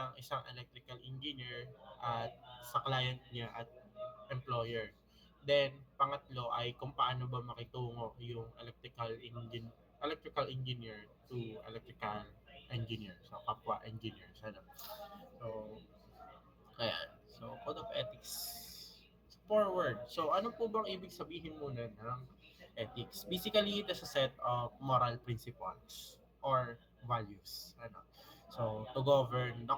ng isang electrical engineer at sa client niya at employer. Then, pangatlo ay kung paano ba makitungo yung electrical engineer to electrical engineer. So, kapwa engineers. Ano? So, ayan. So, code of ethics. Forward. So, ano po bang ibig sabihin muna ng ethics? Basically, it is a set of moral principles or values. Ano? So, to govern the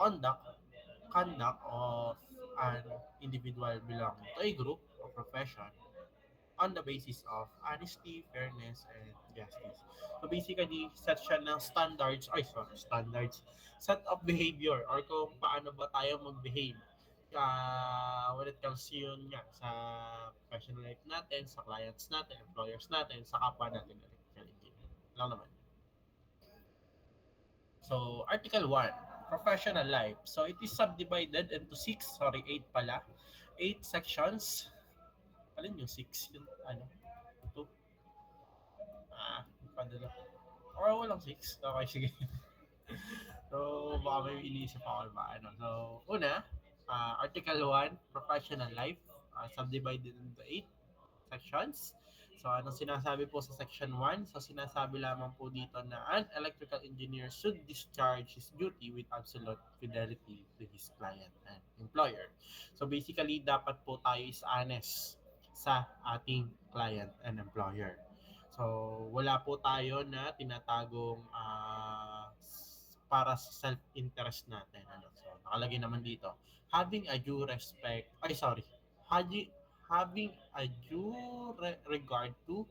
conduct of an individual belonging to a group or profession on the basis of honesty, fairness, and justice. So basically, set siya ng standards, set of behavior or kung paano ba tayo mag-behave when it comes yun nga sa professional life natin, sa clients natin, employers natin, sa kapwa natin, electrical engineer. Lang naman. So, Article 1, Professional Life. So, it is subdivided into 8 pala. 8 sections. Alin yung 6? Yung ano? 2? Padala. Or walang 6? Okay, sige. So, baka may iniisip ako ba? Ano? So, una, Article 1, Professional Life. Subdivided into 8 sections. So, anong sinasabi po sa section 1? So, sinasabi lamang po dito na an electrical engineer should discharge his duty with absolute fidelity to his client and employer. So, basically, dapat po tayo is honest sa ating client and employer. So, wala po tayo na tinatagong para sa self-interest natin. Ano? So, nakalagay naman dito, having a due respect, having a due regard to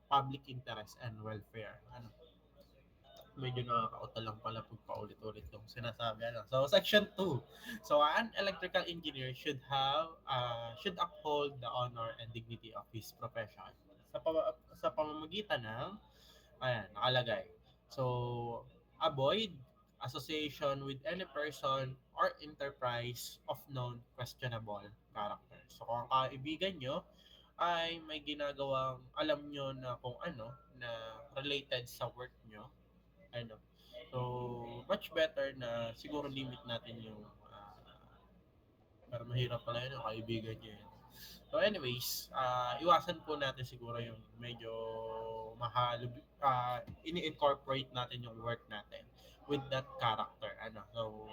public interest and welfare. Ano? Medyo nakakauta lang pala pag paulit-ulit yung sinasabi. Ano? So, section 2. So, an electrical engineer should uphold the honor and dignity of his profession sa pamamagitan ng, ayan, nakalagay. So, avoid association with any person or enterprise of known questionable character. So, kung ang kaibigan nyo ay may ginagawang alam nyo na kung ano na related sa work nyo, ano. So, much better na siguro limit natin yung pero mahirap pala yun, yung kaibigan nyo yun. So anyways, iwasan po natin siguro yung medyo mahal, ini-incorporate natin yung work natin with that character. Ano, so,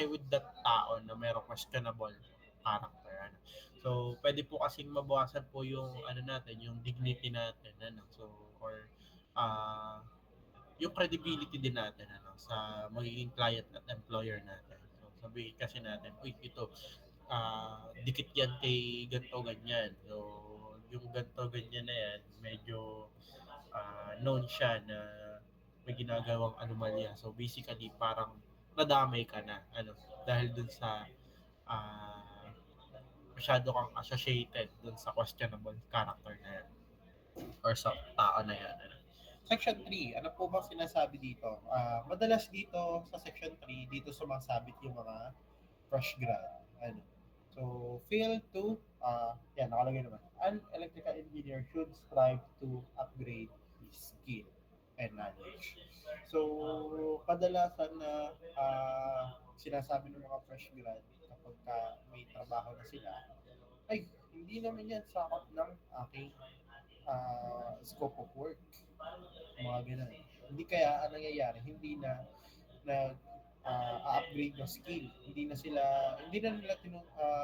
with that tao na merong questionable character. Ano. So, pwede po kasing mabawasan po yung ano natin, yung dignity natin. Ano, so, or yung credibility din natin ano sa magiging client at employer natin. So sabihin kasi natin, uy, ito dikit yan kay ganto ganyan. So yung ganto ganyan na yan, medyo known siya na may ginagawang anomalya. So basically parang nadamay ka na ano dahil dun sa uh, masyado kang associated dun sa questionable character na yan or sa tao na yan. Ano. Section 3, ano po bang sinasabi dito? Madalas dito sa Section 3, dito sumasabit yung mga fresh grad. Ano? So, fail to, yan, nakalagay naman. An electrical engineer should strive to upgrade his skill and knowledge. So, kadalasan na sinasabi ng mga fresh grad kapag may trabaho na sila, ay, hindi naman yan sakop ng aking scope of work. Mga ganun. Hindi kaya ang nangyayari, hindi na upgrade ng skill. Hindi na nila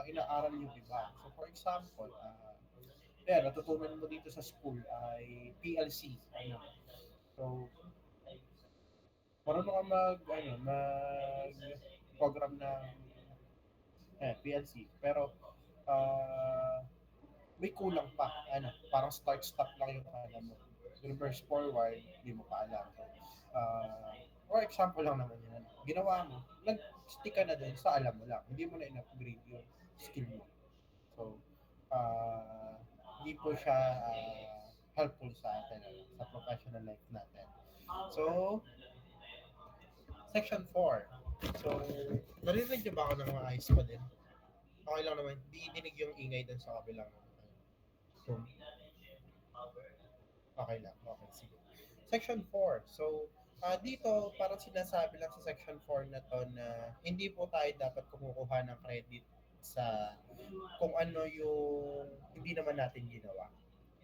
inaaral yung iba. So for example, natutunan mo dito sa school ay PLC. Ano. So, marunong ka program ng PLC. Pero, may kulang pa. Ano, parang start-stop lang yung alam mo. Reverse forward, hindi mo pa alam. So, for example lang naman yun. Ginawa mo, nag-stick ka na dun sa alam mo lang. Hindi mo na in-upgrade yung skill mo. So, hindi po siya helpful sa atin, sa professional life natin. So, Section 4. So, narinig niyo ba ako ng mga ayos pa din? Okay lang naman. Di dinig yung ingay dun sa kabilang. So, okay lang. Okay, sige. Section 4. So, Dito, parang sinasabi lang sa Section 4 na to na hindi po tayo dapat kumukuha ng credit sa kung ano yung hindi naman natin ginawa.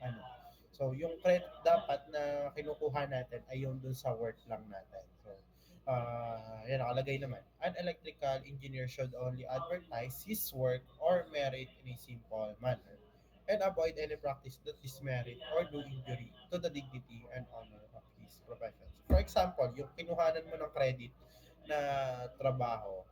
Ano? So, yung credit dapat na kinukuha natin ay yung dun sa work lang natin. So, yan nakalagay naman. An electrical engineer should only advertise his work or merit in a simple manner and avoid any practice that dismerit or do injury to the dignity and honor of his profession. For example, yung kinuhanan mo ng credit na trabaho,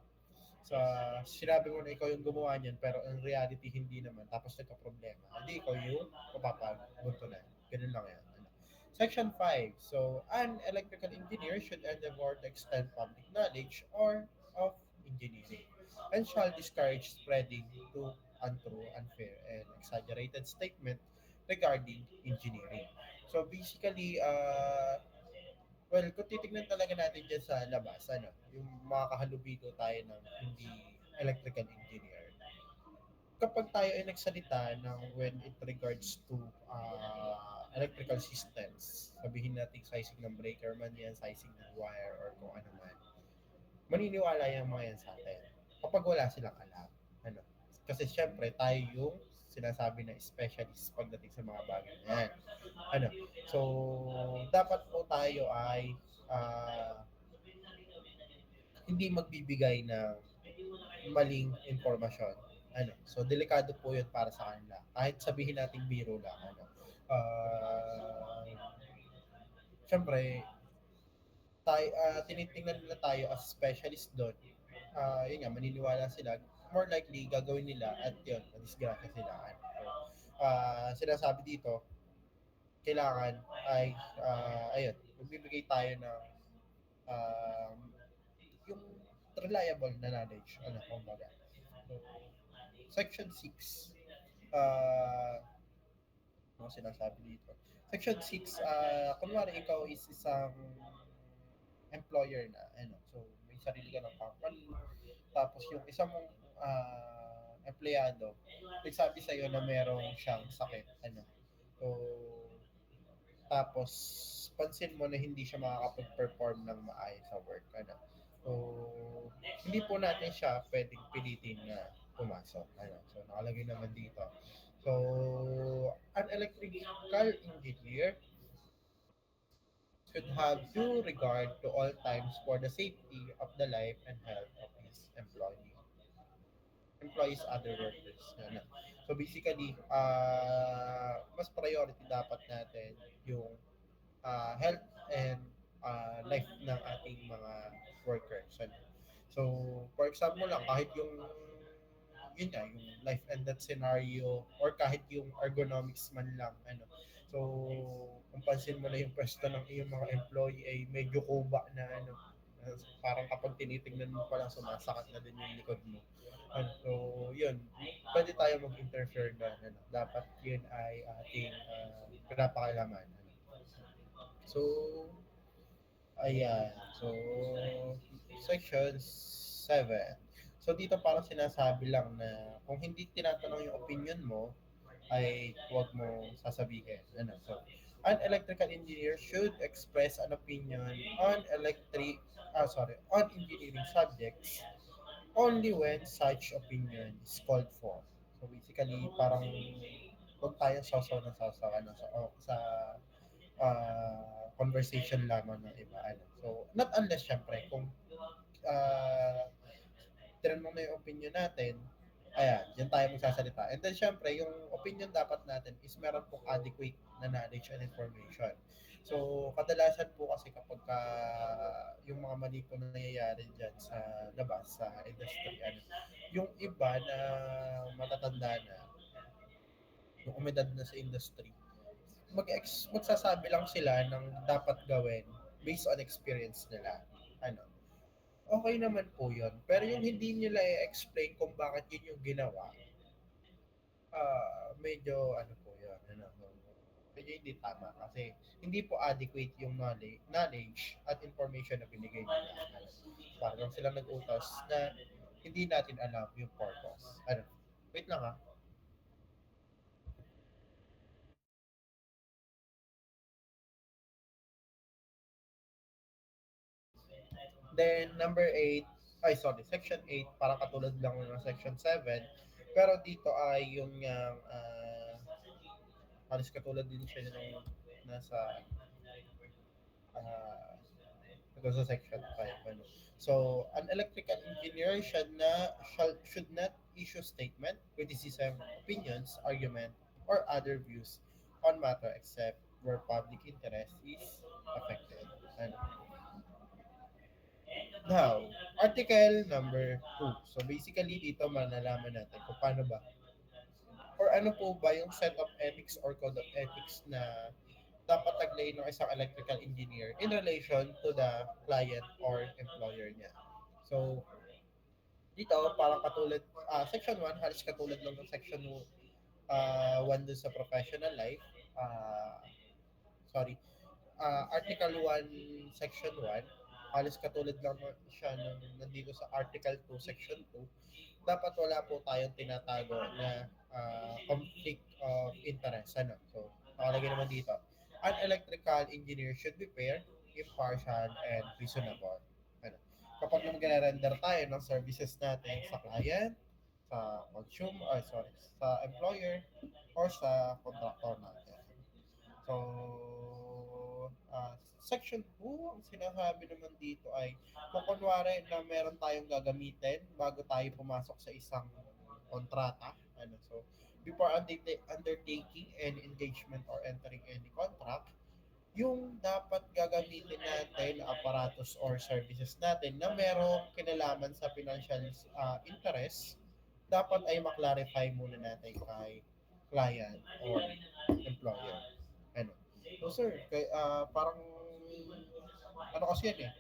sa sinabi mo na ikaw yung gumawa niyan pero in reality hindi naman tapos nagka-problema. Hindi ikaw yung mapapabuntunan. Ganun lang yan. Ano. Section 5. So, an electrical engineer should endeavor to extend public knowledge or of engineering and shall discourage spreading to untrue, unfair, and exaggerated statement regarding engineering. So basically, well, kung titignan talaga natin dyan sa labas, ano, yung mga kahalubilo tayo ng hindi electrical engineer, kapag tayo ay nagsalita ng when it regards to electrical systems, sabihin natin sizing ng breaker man yan, sizing ng wire, or kung ano man, maniniwala yung mga yan sa atin. Kapag wala silang alam. Ano? Kasi syempre, tayo yung sinasabi na specialist pagdating sa mga bagay na yan. Ano? So, dapat po tayo ay hindi magbibigay ng maling impormasyon. Ano? So, delikado po yun para sa kanila. Kahit sabihin natin biro lang. Ano? Uh, Siyempre, tinitingnan nila tayo as specialist doon. Yun nga, maniniwala sila. More likely, gagawin nila at yun, madisgrasya sila. Ano? So, sinasabi dito, kailangan ay, ayun, magbibigay tayo ng um, yung reliable na knowledge. Ano, kumbaga. So, Section 6. Ano sinasabi dito? Section 6, kunwari ikaw is isang employer na, ano, so may sarili ka ng company, tapos yung isang mong empleyado, nagsabi sa'yo na merong siyang sakit, ano, so, tapos, pansin mo na hindi siya makakapag-perform ng maayos sa work, ano, so, hindi po natin siya pwedeng pilitin na pumasok, ano, so, nakalagay naman dito. So, an electrical engineer should have due regard to all times for the safety of the life and health of his employees, other workers. Yan na. So basically, mas priority dapat natin yung health and life ng ating mga workers. Ano. So, for example lang, kahit yung yun nga, yung life and death scenario or kahit yung ergonomics man lang, ano. So, kung pansin mo na yung pwesto ng iyong mga employee ay medyo kuba na ano, parang kapag tinitingnan mo pa lang sumasakit na din yung likod mo. Ano, so, yun, pwede tayo mag-interfere na ano, dapat yun ay ating pinapakailaman. Ano. So, ayan. So, section 7. So, dito parang sinasabi lang na kung hindi tinatanong yung opinion mo, ay huwag mo sasabihin. Ano? So, an electrical engineer should express an opinion on on engineering subjects only when such opinion is called for. So, basically, parang huwag tayong sasaw ng sasaw ano, sa conversation lamang ng iba. Ano. So, not unless, syempre, kung uh, tinanong na yung opinion natin, ayan, yan tayo magsasalita. And then, syempre, yung opinion dapat natin is meron pong adequate na knowledge and information. So, kadalasan po kasi kapag yung mga mali po na nangyayari dyan sa labas, sa industry, ano, yung iba na matatanda na, yung umedad na sa industry, magsasabi lang sila ng dapat gawin based on experience nila. Ano, okay naman po yun. Pero yung hindi nila i-explain kung bakit yun yung ginawa, medyo ano po yun, ano, medyo hindi tama kasi hindi po adequate yung knowledge at information na binigay nila. Ano, parang silang nag-utos na hindi natin alam yung purpose. Ano, wait lang ha. Then, number 8, ay sorry, section 8, parang katulad lang ng section 7. Pero dito ay yung halos katulad din siya nung nasa uh, ito sa section 5. Ano. So, an electrical engineer should not issue statement, criticism, opinions, argument, or other views on matter except where public interest is affected. Ano. Now, article number 2. So, basically, dito malalaman natin kung paano ba or ano po ba yung set of ethics or code of ethics na dapat taglayin ng isang electrical engineer in relation to the client or employer niya. So, dito, parang katulad, section 1, halos katulad lang ng section 1 dun sa professional life. Uh, sorry, Article 1, Section 1, halos katulad lang siya nung nandito sa Article 2, Section 2. Dapat wala po tayong tinatago na conflict of interest. Ano? So, nakalagay naman dito. An electrical engineer should be fair, impartial, and reasonable. Ano? Kapag nag-render tayo ng services natin sa client, sa consumer, sorry, sa employer, or sa contractor natin. So, section 2, ang sinasabi naman dito ay kung kunwari na meron tayong gagamitin bago tayo pumasok sa isang kontrata, ano, so, before undertaking any engagement or entering any contract, yung dapat gagamitin natin na apparatus or services natin na merong kinalaman sa financial interest, dapat ay maklarify muna natin kay client or employer. Ano? So sir, parang ano kasi yan eh,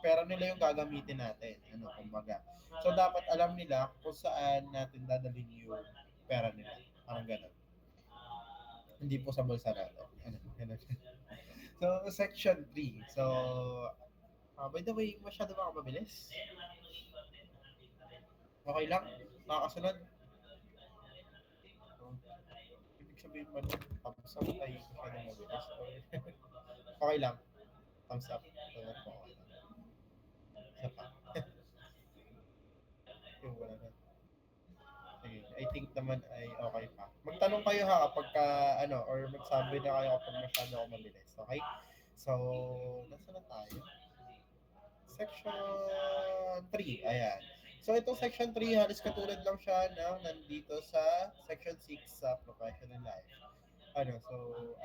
pera nila yung gagamitin natin. Ano, kumbaga. So dapat alam nila kung saan natin dadalhin yung pera nila. Parang ganun. Hindi po sa bulsa natin. Ano, ganun. So, section 3. So, by the way, masyado ba ako mabilis? Okay lang? Nakakasunod? So, ibig sabihin ba nung thumbs up ay masyado mabilis? Okay lang. Thumbs up. So, po okay lang. Isa pa. Yung wala na. Sige. I think naman ay okay pa. Magtanong kayo ha kapag ano, or magsabi na kayo kapag masyado ako mabilis. Okay? So, nasa na tayo? Section 3. Ayan. So, itong Section 3, halos katulad lang siya ng nandito sa Section 6 sa professional life. Ano, so,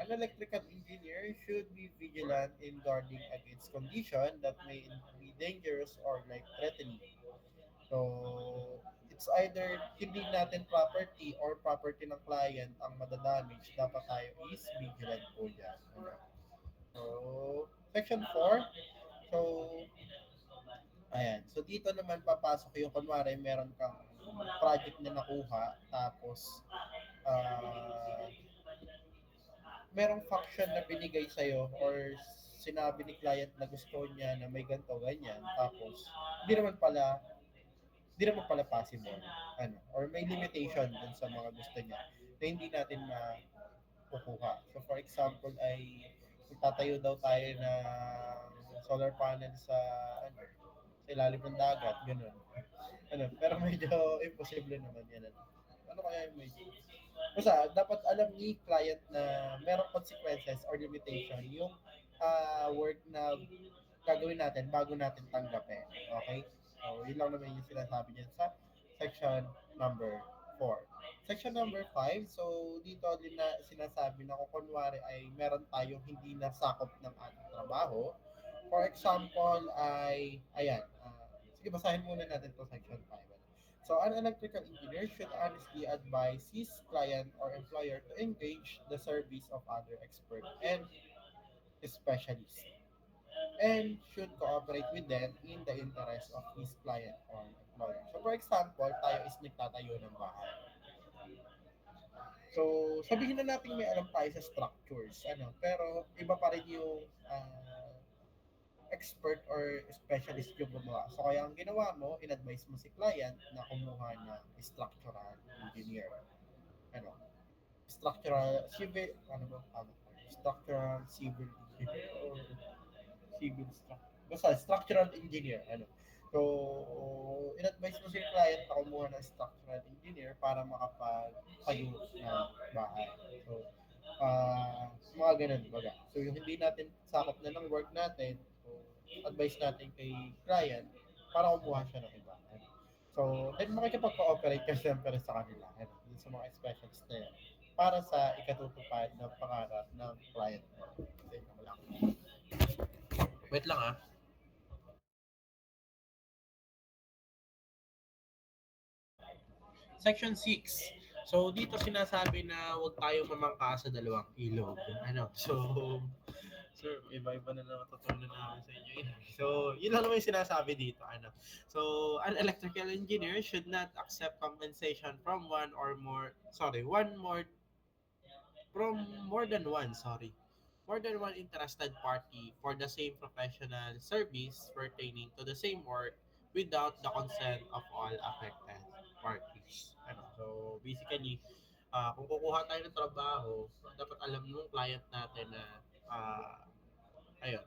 an electrical engineer should be vigilant in guarding against condition that may be dangerous or life-threatening. So, it's either hindi natin property or property ng client ang madadamage, dapat tayo is vigilant po dyan. Ano? So, Section 4. So, ayan. So, dito naman papasok yung kunwari meron kang project na nakuha, tapos uh, merong function na binigay sa'yo or sinabi ni client na gusto niya na may ganito, ganyan, tapos hindi naman pala di naman pala possible. Ano, or may limitation dun sa mga gusto niya na hindi natin makukuha. So for example ay tatayo daw tayo ng solar panel sa ano, sa ilalim ng dagat, ganun. Ano, pero medyo imposible naman yan. Ano kaya yung medyo? Basta, dapat alam ni client na merong consequences or limitation yung work na gagawin natin bago natin tanggapin. Okay? So, yun lang naman yung sinasabi niya sa section number 4. Section number 5, so dito din na sinasabi na kung kunwari ay meron tayong hindi nasakop ng ating trabaho. For example, ay, ayan, sige, basahin muna natin to section 5. So, an electrical engineer should honestly advise his client or employer to engage the service of other expert and specialists and should cooperate with them in the interest of his client or employer. So, for example, tayo is nagtatayo ng bahay. So, sabihin na natin may alam tayo sa structures, ano, pero iba pa rin yung expert or specialist yung gumawa. So, kaya ang ginawa mo, in-advise mo si client na kumuha ng structural engineer. Ano, structural, civil, ano ba, structural civil engineer or civil structure. basta structural engineer, ano. So, in-advise mo sa client na kumuha ng structural engineer para makapagtayo ng bahay. So, mga ganun baga. So, yung hindi natin sakop na ng work natin, so, advice natin kay client para kumuha siya ng iba. Ano. So, then makikipag-cooperate ka siyempre sa kanila, ano, dun sa mga specialist na yan, para sa ikatutupad ng pangarap ng client mo. Kasi ako lang. Wait lang ah. Section 6. So, dito sinasabi na huwag tayo mamangka sa dalawang ilog. Ano? So, sir, iba-iba na natutunan namin sa inyo. So, yun lang naman yung sinasabi dito. Ano? So, an electrical engineer should not accept compensation from more than one, sorry. More than one interested party for the same professional service pertaining to the same work without the consent of all affected parties. Ano? So, basically, kung kukuha tayo ng trabaho, dapat alam ng client natin na, ayun,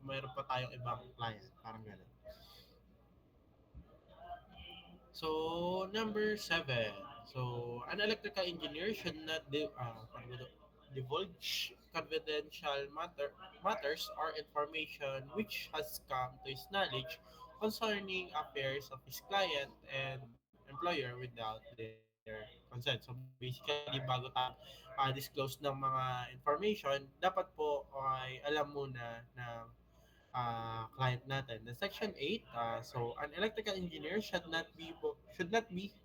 mayroon pa tayong ibang client, parang gano'n. So, number 7. So, an electrical engineer should not divulge matters or information which has come to his knowledge concerning affairs of his client and employer without their consent. So, basically, bago tayo disclose ng mga information, dapat po ay alam muna ng client natin. The section 8, so an electrical engineer should not be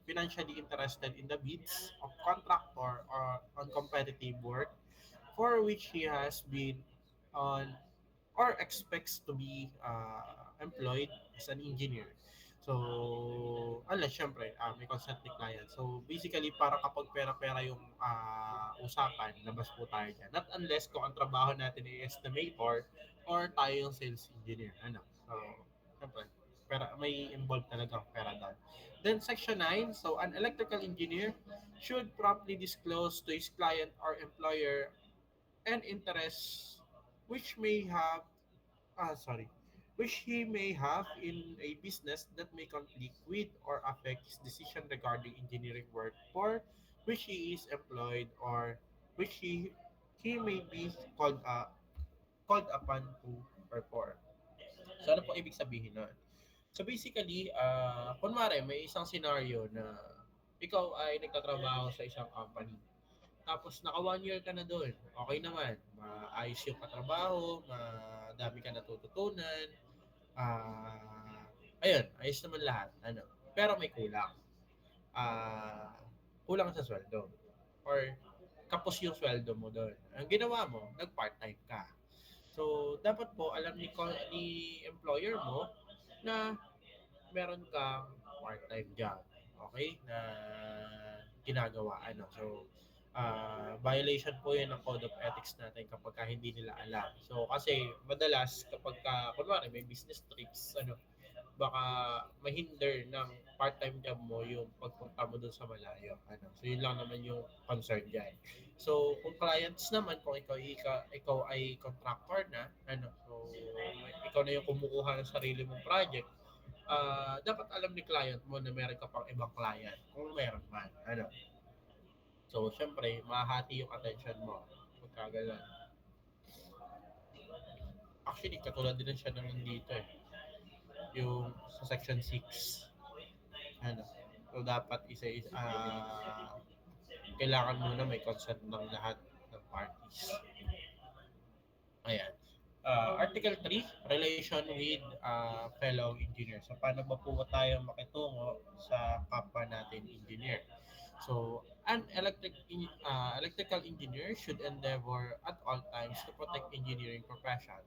financially interested in the bids of contractor or on competitive work for which he has been on or expects to be employed as an engineer. So, unless syempre, may consent ni client. So, basically, para kapag pera-pera yung usapan, labas po tayo dyan. Not unless kung ang trabaho natin ay estimator or tayo yung sales engineer. Ano? So, syempre, may involved talaga ang pera doon. Then, section 9, so an electrical engineer should promptly disclose to his client or employer and interests which may have sorry, which he may have in a business that may conflict with or affect his decision regarding engineering work for which he is employed or which he may be called upon to perform. So ano po ibig sabihin nun? So basically, kunwari may isang scenario na ikaw ay nagtatrabaho sa isang company. Tapos naka 1 year ka na doon. Okay naman. Maayos yung katrabaho, madami ka natututunan. Ayun, ayos naman lahat. Ano. Pero may kulang. Ah, kulang sa sweldo. Or kapos yung sweldo mo doon. Ang ginawa mo, nag-part-time ka. So, dapat po alam ni employer mo na meron kang part-time job. Okay? Na ginagawa. Ano. So, violation po yun ng Code of Ethics natin kapag hindi nila alam. So, kasi madalas kapag kunwari may business trips, ano, baka mahinder ng part-time job mo yung pagpunta mo dun sa malayo. Ano. So, yun lang naman yung concern dyan. So, kung clients naman, kung ikaw ay contractor na, ano, so, ikaw na yung kumukuha ng sarili mong project, dapat alam ni client mo na meron ka pang ibang client kung meron man. Ano. So, syempre, mahati yung attention mo. Pagka ganun. Actually, katulad din siya naman dito eh. Yung sa section 6. Ano. So, dapat kailangan muna may consent ng lahat ng parties. Ayan. Article 3, relation with fellow engineers. So, paano ba po tayo makitungo sa kapwa natin engineer? So, electrical engineer should endeavor at all times to protect engineering profession.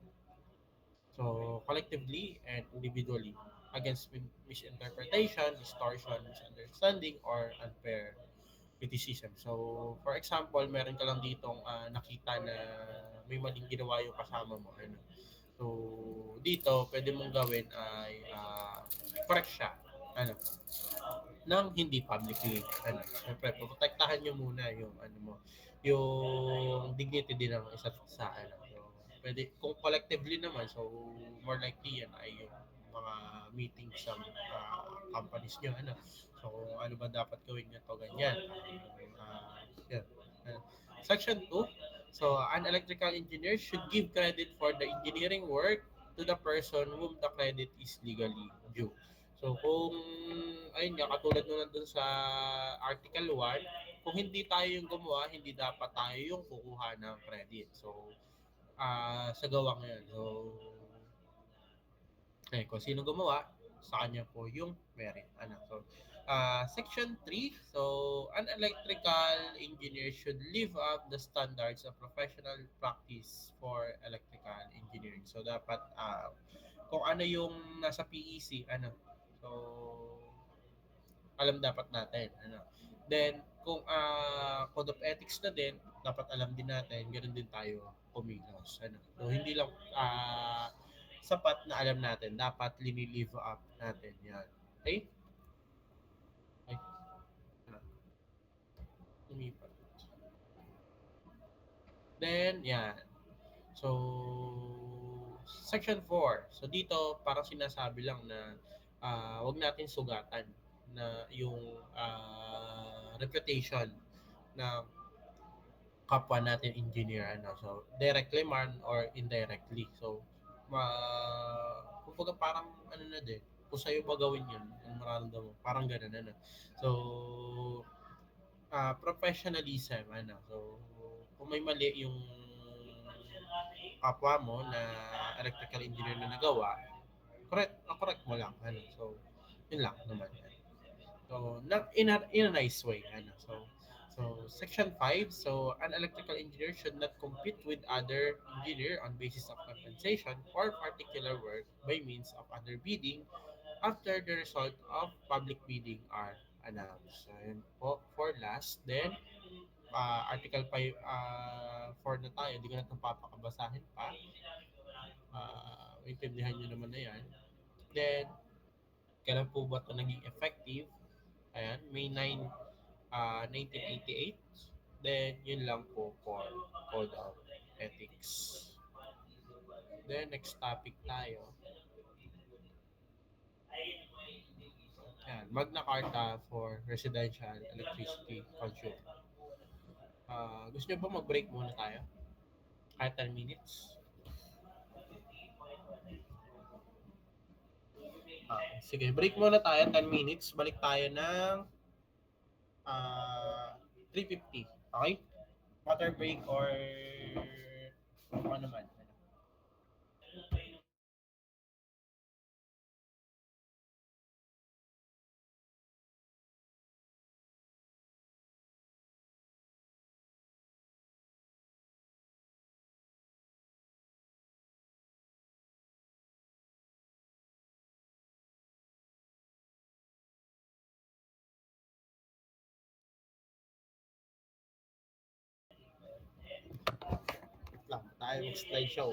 So, collectively and individually against misinterpretation, distortion, misunderstanding, or unfair criticism. So, for example, meron ka lang ditong nakita na may maling ginawa yung kasama mo. Ano? So, dito, pwede mong gawin ay correct siya. Ano? Nang hindi publicly. Ano? Siyempre, protektahan nyo muna yung ano mo, yung dignity din ng isa't isa. Ano? So, Pwede, kung collectively naman, so more likely yan ay yung mga meetings sa companies nyo. Ano? So, ano ba dapat gawin nyo to ganyan? Yan. Uh, Section 2. So, an electrical engineer should give credit for the engineering work to the person whom the credit is legally due. So, kung, ayun nga, katulad nung nandun sa Article 1, kung hindi tayo yung gumawa, hindi dapat tayo yung kukuha ng credit. So, sa gawa ngayon. So, kung sino gumawa, sa kanya po yung merit. Ano, so, Section 3, so, an electrical engineer should live up the standards of professional practice for electrical engineering. So, dapat, kung ano yung nasa PEC, ano, so, alam dapat natin. Ano. Then, kung code of ethics na din, dapat alam din natin, ganoon din tayo kumilos. Ano. So, hindi lang sapat na alam natin, dapat linilive up natin yan. Okay? Okay. Ano. Lumipat. Then, yan. So, Section 4. So, dito, parang sinasabi lang na wag natin sugatan na yung reputation ng kapwa natin engineer ano. So, directly man or indirectly. So, ma kumbaga parang ano na din, kung sa'yo ba gawin yun, ang mararamdaman mo, parang ganun ano. So, professionalism ano. So, kung may mali yung kapwa mo na electrical engineer na nagawa, correct mo lang ano. So, yun lang naman. So, not in a nice way. Ano. So Section 5, so an electrical engineer should not compete with other engineer on basis of compensation or particular work by means of underbidding after the result of public bidding are announced. So, yun po for last. Then, Article 5, 4 na tayo. Hindi ko na ito papakabasahin pa. Intindihan nyo naman na yan. Then, kailan po ba ito naging effective? Ayan, May 9, 1988. Then, yun lang po for Code of Ethics. Then, next topic tayo. Ayan, Magna Carta for Residential Electricity Consumer. Gusto nyo ba mag-break muna tayo? Kahit 10 minutes? Sige, break muna tayo, 10 minutes. Balik tayo ng 3:50. Okay? Water break or ano naman. Lang tayo mag-slideshow.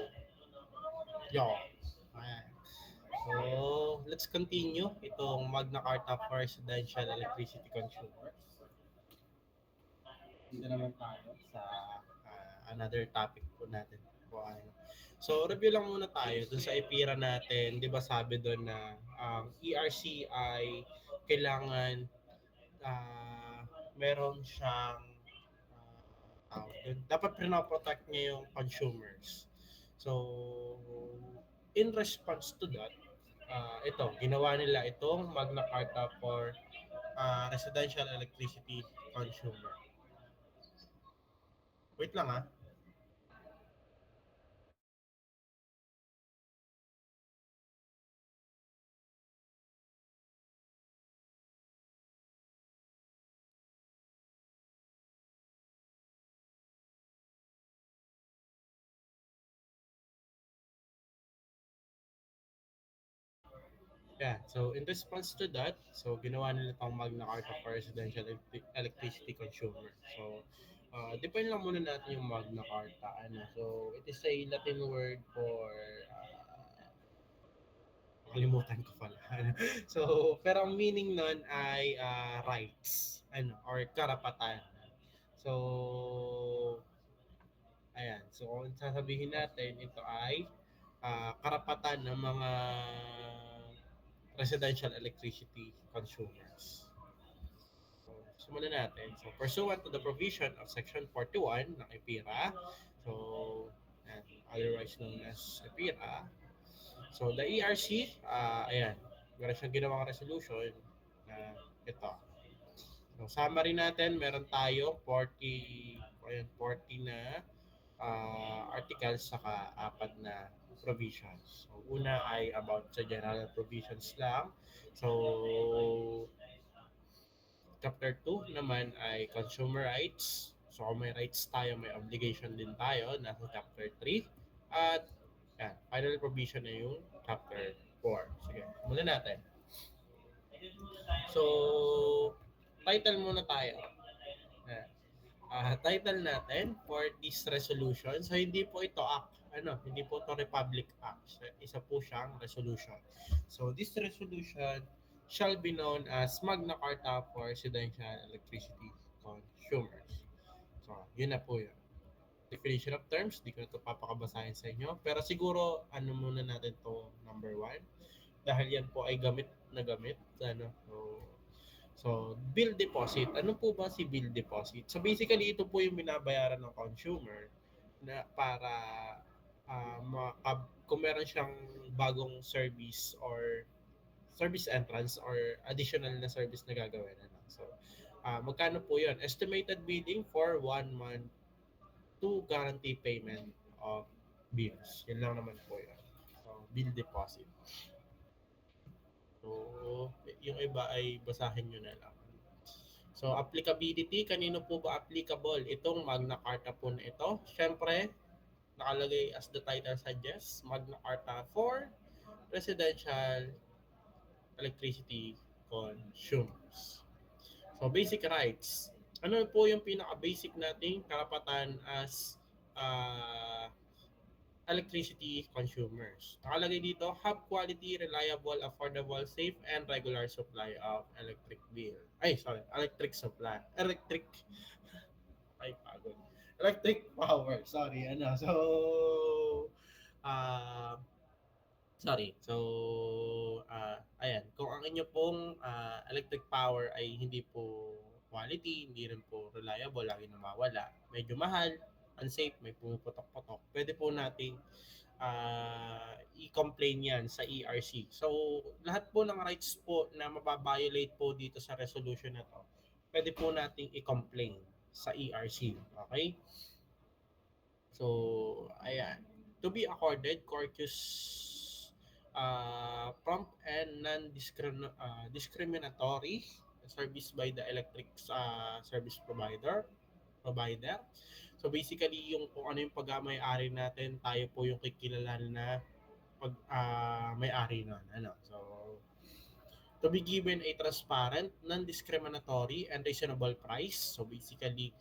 Yo. Ayan. So, let's continue itong Magna Carta for Residential Electricity Consumer. Dito naman tayo sa another topic po natin. So, review lang muna tayo dun sa IPIRA natin. Di ba sabi doon na ERC ay kailangan uh, meron siyang dapat pinoprotect niya yung consumers. So, in response to that, ito, ginawa nila itong Magna Carta for Residential Electricity Consumer. Wait lang ah. Yeah, so in response to that, so ginawa nila itong Magna Carta for Residential Electricity Consumer. So, depende lang muna natin yung Magna Carta. Ano? So, it is a Latin word for kalimutan ko pala. So, pero ang meaning nun ay rights ano or karapatan. So, Ayan. So, kung sasabihin natin, ito ay karapatan ng mga residential electricity consumers. So, simulan natin. So, pursuant to the provision of Section 41 ng EPIRA, so, and otherwise known as EPIRA, so the ERC, ayan, meron siyang ginawang resolution na ito. So, summary natin, meron tayo 40, ayan, 40 na articles saka apat na provisions. So, una ay about sa general provisions lang. So, Chapter 2 naman ay consumer rights. So kung may rights tayo, may obligation din tayo. Nasa Chapter 3. At yan, final provision na yung Chapter 4. Sige, muna natin. So, title muna tayo. Yan. Title natin for this resolution. So, hindi po ito act. Hindi po ito Republic Act. Isa po siyang resolution. So, this resolution shall be known as Magna Carta for Residential Electricity Consumers. So, yun na po yun. Definition of terms, di ko na ito papakabasahin sa inyo. Pero siguro, muna natin to number 1. Dahil yan po ay gamit na gamit. So, bill deposit. Ano po ba si bill deposit? So, basically, ito po yung binabayaran ng consumer na para kung meron siyang bagong service or service entrance or additional na service na gagawin. So, magkano po yun? Estimated bidding for 1 month to guarantee payment of bills. Yan lang naman po yun. So, bill deposit. So, yung iba ay basahin nyo na lang. So, applicability, kanino po ba applicable itong Magna Carta po na ito? Siyempre, nakalagay as the title suggests, Magna Carta for Residential Electricity Consumers. So, basic rights. Ano po yung pinaka-basic nating karapatan as electricity consumers? Nakalagay dito, have quality, reliable, affordable, safe, and regular supply of electric supply. Pagod. Electric power. Sorry, So, uh, ayan. Kung ang inyo pong electric power ay hindi po quality, hindi rin po reliable, lagi nawawala, medyo mahal, unsafe, may pumuputok-putok, pwede po nating i-complain yan sa ERC. So, lahat po ng rights po na mababiolate po dito sa resolution na to, pwede po nating i-complain sa ERC. Okay? So, ayan. To be accorded, courteous, prompt and non-discriminatory service by the electric service provider. So basically yung kung ano yung pagmamay-ari natin, tayo po yung kikilalanin na may-ari nun. So to be given a transparent, non-discriminatory and reasonable price. So basically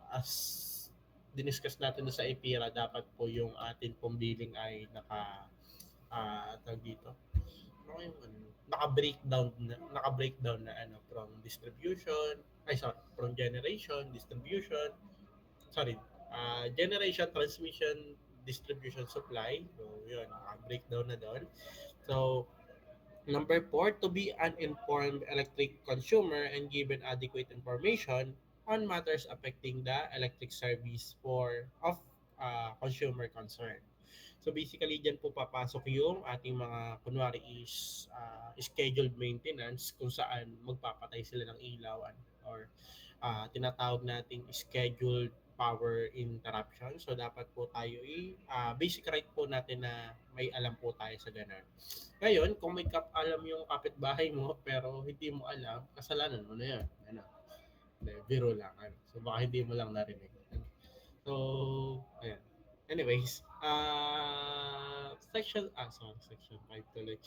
as diniscuss natin sa EPIRA, dapat po yung atin pong billing ay tawag dito, naka-breakdown na from distribution, from generation, distribution, generation, transmission, distribution, supply. So, yun, naka-breakdown na doon. So, number 4, to be an informed electric consumer and given adequate information on matters affecting the electric service of consumer concern. So basically, dyan po papasok yung ating mga, kunwari is scheduled maintenance kung saan magpapatay sila ng ilaw or tinatawag nating scheduled power interruption. So dapat po tayo basic right po natin na may alam po tayo sa ganun. Ngayon, kung may alam yung kapitbahay mo pero hindi mo alam, kasalanan mo na yan. Biro lang. So baka hindi mo lang narinig. So, ayan. Anyways, section 5 tuloy.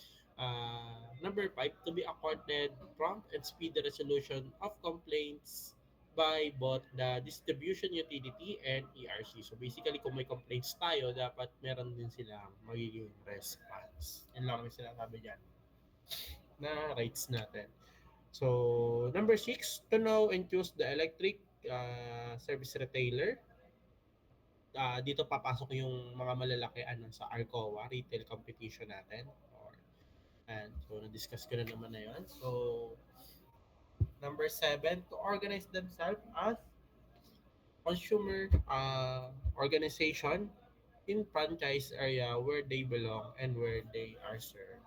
Number 5, to be accorded prompt and speedy resolution of complaints by both the distribution utility and ERC. So basically, kung may complaints tayo, dapat meron din silang magiging response. Yan lang yung sinasabi dyan na rights natin. So, number 6, to know and choose the electric service retailer. dito papasok yung mga malalaki sa ARCOA, retail competition natin. And so, na-discuss ko na naman na yun. So, number 7, to organize themselves as consumer organization in franchise area where they belong and where they are served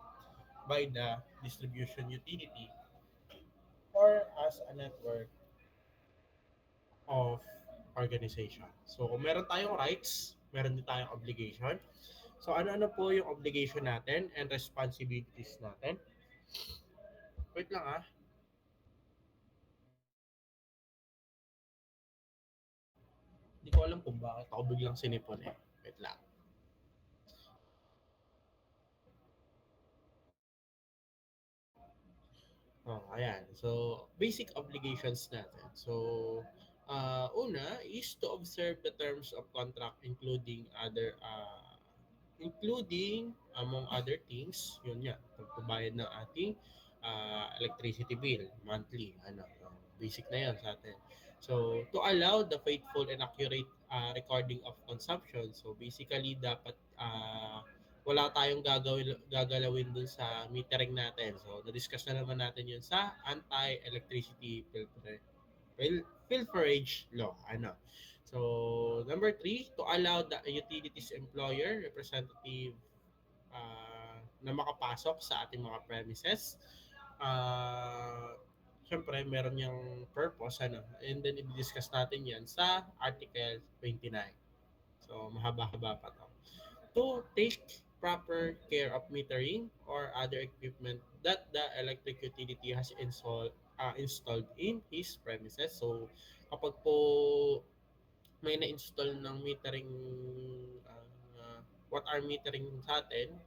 by the distribution utility or as a network of organization. So, kung meron tayong rights, meron din tayong obligation. So, ano-ano po yung obligation natin and responsibilities natin? Wait lang ah. Hindi ko alam kung bakit ako biglang sinipon eh. Wait lang. Oh, ayan. So, basic obligations natin. So, una is to observe the terms of contract including among other things, yun nga, pagbabayad ng ating electricity bill monthly, basic na yan sa atin. So, to allow the faithful and accurate recording of consumption, so basically dapat wala tayong gagalawin dun sa metering natin. So, na-discuss na naman natin yun sa anti-electricity pilferage law. So, number 3, to allow the utilities employer representative na makapasok sa ating mga premises. Siyempre, meron yung purpose, and then i-discuss natin yan sa Article 29. So, mahaba-haba pa to. To take proper care of metering or other equipment that the electric utility has installed in his premises. So, kapag po may na-install ng metering, what are metering sa atin,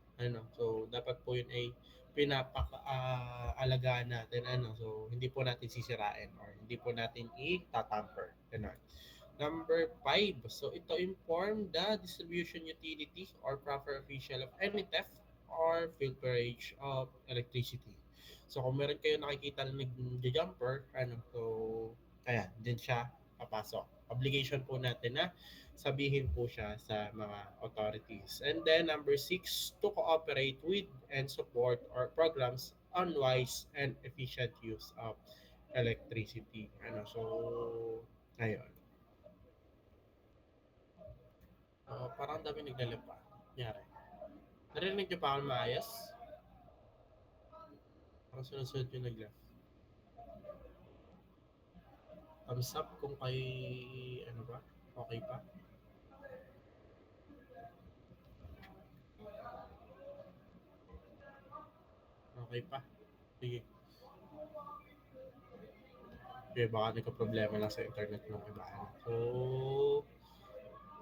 so dapat po yun ay pinapaka-alagaan natin, so hindi po natin sisirain or hindi po natin i-tatamper. Number 5, so ito inform the distribution utility or proper official of any theft or filterage of electricity. So kung meron kayo nakikita na nag-jumper, so ayan, din siya papasok. Obligation po natin na sabihin po siya sa mga authorities. And then number 6, to cooperate with and support our programs on wise and efficient use of electricity. So ayun. Parang dami naglalap pa. Nangyari. Narinig niyo pa ako maayos? Parang sunod-sunod yung nag thumbs up kung kay, ba? Okay pa? Okay pa? Sige. Okay, baka nagka-problema lang sa internet ng iba. So,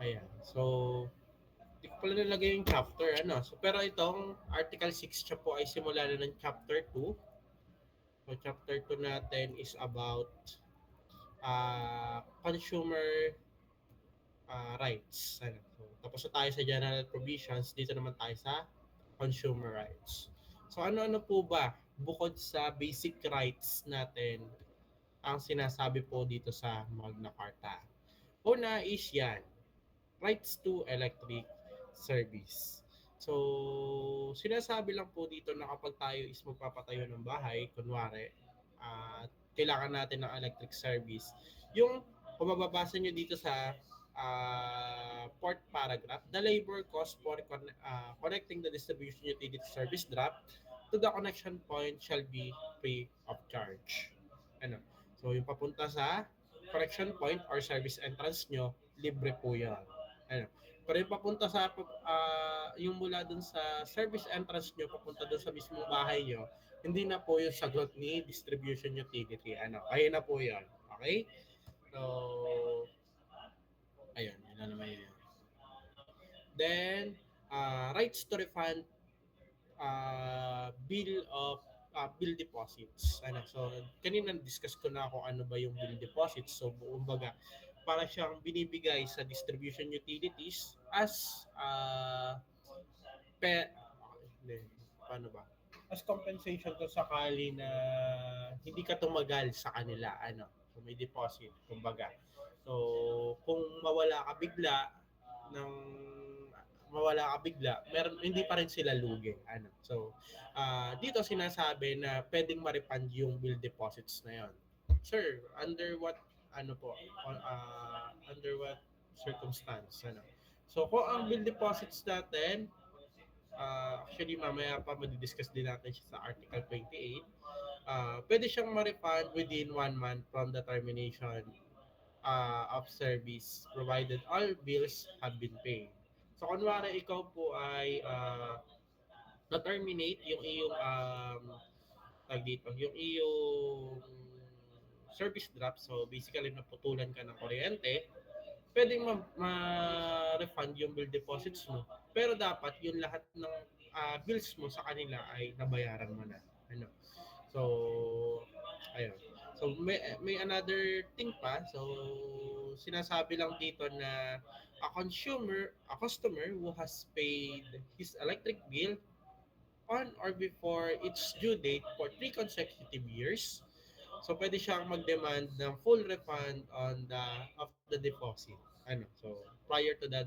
ayan. So, hindi ko pala nalagay yung chapter, So, pero itong Article 6 siya po ay simula na ng Chapter 2. So, Chapter 2 natin is about consumer rights. So, tapos na tayo sa general provisions, dito naman tayo sa consumer rights. So, ano-ano po ba bukod sa basic rights natin ang sinasabi po dito sa Magna Carta? Una is yan, rights to electric service. So, sinasabi lang po dito na kapag tayo is magpapatayo ng bahay, kunwari, kailangan natin ng electric service. Yung, kung mababasa nyo dito sa fourth paragraph, the labor cost for connecting the distribution utility service draft to the connection point shall be free of charge. So, yung papunta sa connection point or service entrance nyo, libre po yan. Pero yung papunta sa yung mula dun sa service entrance nyo papunta dun sa mismong bahay nyo, hindi na po yung sagot ni distribution utility. Kaya na po yan. Okay? So, ayun, yun na naman yun. Then, rights to refund bill deposits. So, kanina discuss ko na kung ano ba yung bill deposits. So, kumbaga, para siyang binibigay sa distribution utilities as paano ba? As compensation kung sakali na hindi ka tumagal sa kanila, so may deposit, kumbaga. So, kung mawala ka bigla, ng mawala ka bigla, meron hindi pa rin sila lugi. Ano. So, dito sinasabi na pwedeng ma-refund yung bill deposits na yon. Sir, under what ano po, under what circumstance, ano. So, kung ang bill deposits natin, actually mamaya pa madidiscuss din natin siya sa Article 28, pwede siyang ma-refund within 1 month from the termination of service provided all bills have been paid. So, kunwari ikaw po ay na-terminate yung iyong tag dito, yung iyong service drop. So, basically, naputulan ka ng kuryente, pwedeng ma-refund yung bill deposits mo. Pero dapat yung lahat ng bills mo sa kanila ay nabayaran mo na. Ano? So, ayun. So, may another thing pa. So, sinasabi lang dito na a customer who has paid his electric bill on or before its due date for 3 consecutive years. So, pwede siyang mag-demand ng full refund on of the deposit. Ano? So, prior to the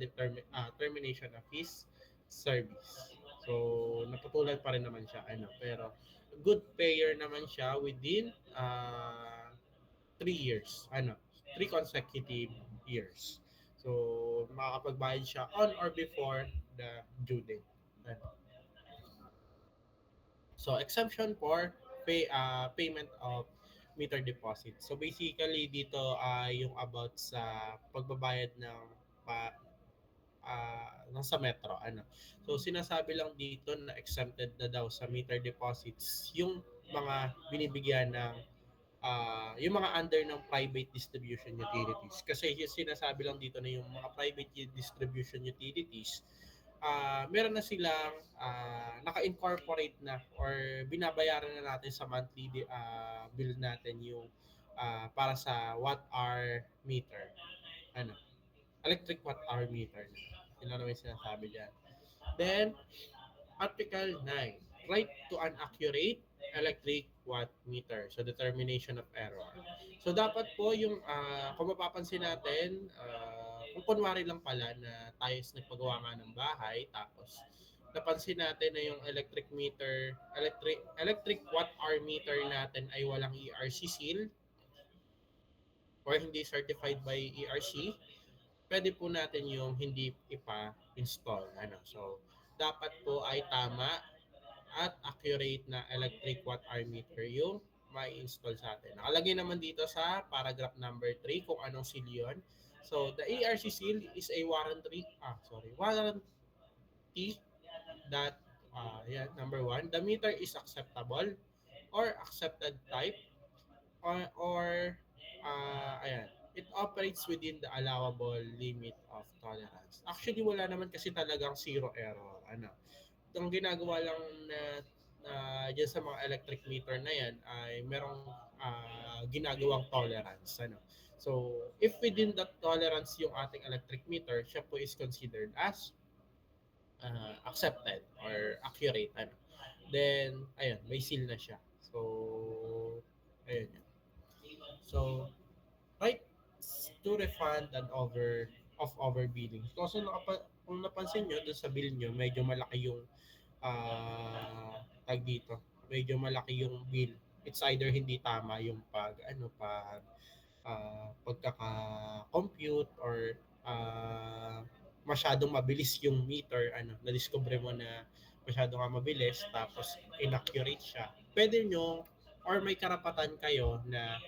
termination of his service. So, naputulan pa rin naman siya. Ano? Pero, good payer naman siya within 3 years. Ano? 3 consecutive years. So, makakapagbayad siya on or before the due date. Ano? So exemption for payment of meter deposit. So basically dito ay yung about sa pagbabayad ng pa sa metro ano. So sinasabi lang dito na exempted na daw sa meter deposits yung mga binibigyan ng yung mga under ng private distribution utilities. Kasi yung sinasabi lang dito na yung mga private distribution utilities, meron na silang naka-incorporate na or binabayaran na natin sa monthly bill natin yung para sa watt-hour meter. Ano? Electric watt-hour meter. Yun lang naman yung sinasabi dyan. Then, Article 9, right to an accurate electric watt meter. So, determination of error. So, dapat po yung, kung mapapansin natin, kung kunwari lang pala na tayo is nagpagawa nga ng bahay, tapos napansin natin na yung electric watt hour meter natin ay walang ERC seal or hindi certified by ERC, pwede po natin yung hindi ipa-install. Ano? So, dapat po ay tama at accurate na electric watt hour meter yung mai-install sa atin. Nakalagay naman dito sa paragraph number 3 kung anong seal yun. So, the ERC seal is a warranty that, number 1, the meter is acceptable or accepted type or it operates within the allowable limit of tolerance. Actually, wala naman kasi talagang zero error. Ano, ang ginagawa lang na dyan sa mga electric meter na yan ay merong ginagawang tolerance. Ano? So, if within that tolerance yung ating electric meter, siya po is considered as accepted or accurate. Ano? Then, ayun, may seal na siya. So, ayun yun. So, right to refund and overbilling. Kasi kung napansin nyo, doon sa bill nyo, medyo malaki yung tag dito. Medyo malaki yung bill. It's either hindi tama yung pagkaka-compute or masyadong mabilis yung meter, na-discover mo na masyado nga mabilis tapos inaccurate siya. Pwede nyo or may karapatan kayo na